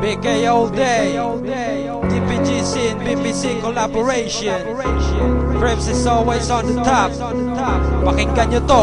BK all day, DPG scene, BBC collaboration. Frames is always on the top. Pakinggan nyo to.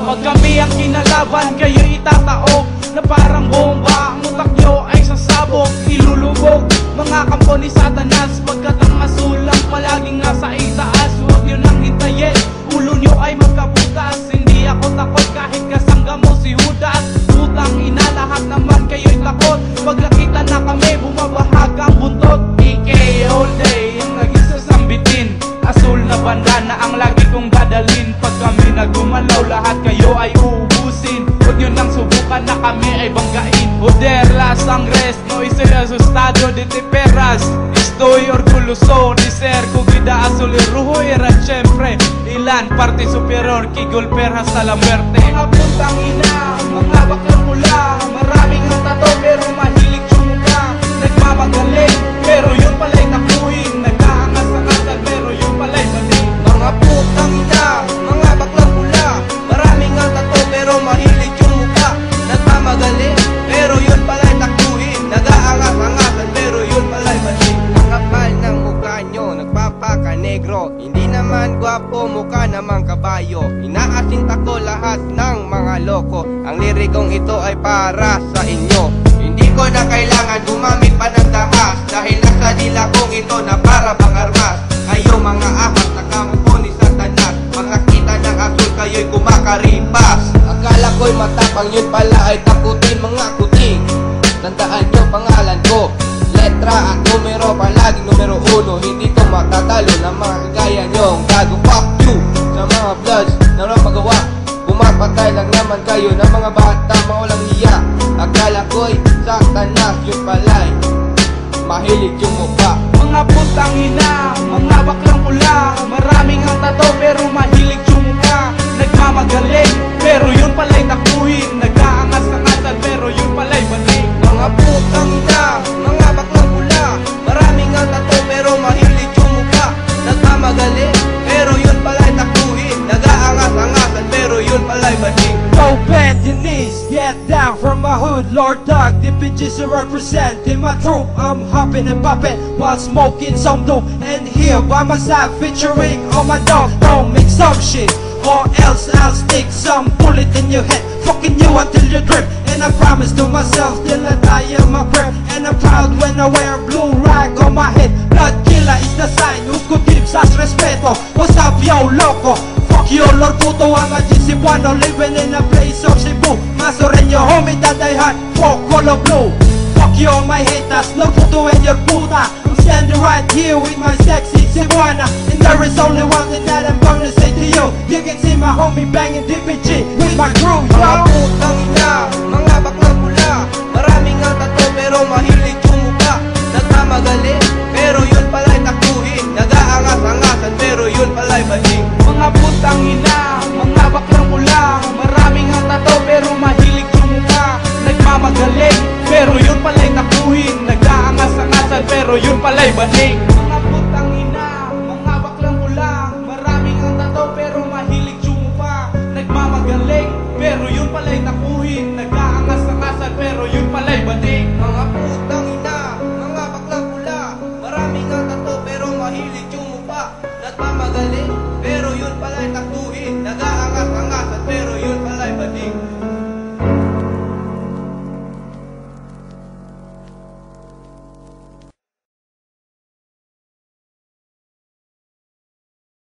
Pag kami ang kinalaban, kayo itataob na parang bomba. Ang utak nyo ay sasabog, ilulubog. Mga kampo ni Satanas, pagkat ang masulang palaging nasa itaas. Huwag nyo nang hintayin, ulo nyo ay magkabutas. Hindi ako takot kahit kasangga mo si Judas. Putang ina, lahat naman kayo'y takot. Pag nakita na kami, bumabahag ang buntot. BK all day, ang naging sasambitin. Asul na banda na ang lagi kong dadalin. Pag kami nagumalaw, lahat kayo ay uubusin. Huwag nyo nang subukan na kami ay banggain. Joder, la sangres, no hice el asustado de te perras. Estoy orgulloso de ser cogida azul y rojo. Era siempre ilan parte superior que golpear hasta la muerte. Mga puntang ina, mga baklang pula. Maraming ang tato pero mahilig sumuka. Nagmamagaling pero yun pala'y takuin. Nag-aangas-angasan pero yun pala'y maling. Mga putang ina, mga baklang pula. Maraming ang tato pero mahilig sumuka. Nagmamagaling pero yun pala'y takuin. Nag-aangas-angasan pero yun pala'y maling. Ang kapal ng mukha nyo, nagpapaka-negro. Hindi naman gwapo, mukha namang kabayo. Inaasinta ko lahat ng mga loko. Ang lirikong ito ay para sa inyo. Hindi ko na kailangan gumamit pa ng dahas, dahil nasa dila kong ito na para bang armas. Kayo mga ahas na kampo ni Satanas, makakita ng asul kayo'y kumakaripas. Akala ko'y matapang, yun pala ay takutin mga kuting. Tandaan nyo pangalan ko, letra at numero, palaging numero 1. Hindi ko matatalo ng mga kagaya nyong gago. Fuck you sa mga bloods na walang magawa. Pumapatay lang naman kayo ng mga bata maulang hiya. Akala ko'y Satanas, yun pala'y mahilig yung mukha. Mga putang ina, mga baklang pula. Maraming ang tato pero mahilig yung mukha. Nagmamagaling pero yun pala'y takuhin. Nag-aangas-angasan pero yun pala'y maling. Mga putang ina, mga baklang pula. Maraming ang tato pero mahilig yung mukha. Nagmamagaling pero yun pala'y takuhin. Nag-aangas-angasan pero yun pala'y maling. Go bend your knees, get down from my hood, Lord Dog. DPG's to represent in my troop. I'm hopping and popping while smoking some dope. And here by my side featuring all my dog. Don't make some shit or else I'll stick some bullet in your head, fucking you until you drip. And I promise to myself till I die in my breath. And I'm proud when I wear blue rag on my head. Blood killer is the sign, Usco gives us respeto. What's up yo loco? Fuck you Lord puto, I'm a GC Buano, living in a place of Cebu. Masoreño homie that I had, fuck color blue. Fuck you all my haters, Lord puto and your puta. I'm standing right here with my sexy Cebuana. And there is only one thing that I'm gonna say to you. You can see my homie banging DPG with my crew, Mga yo. putang ina, mga baklang pula. Maraming ang tato pero mahilig yung mukha. Nagmamagaling pero yun pala'y takuhin. Nag-aangas-angasan pero yun pala'y maling. Mga putang ina, mga baklang pula. Maraming ang tato pero mahilig yung mukha. Nagmamagaling pero yun pala'y takuhin. Nag-aangas-angasan pero yun pala'y maling. Mga putang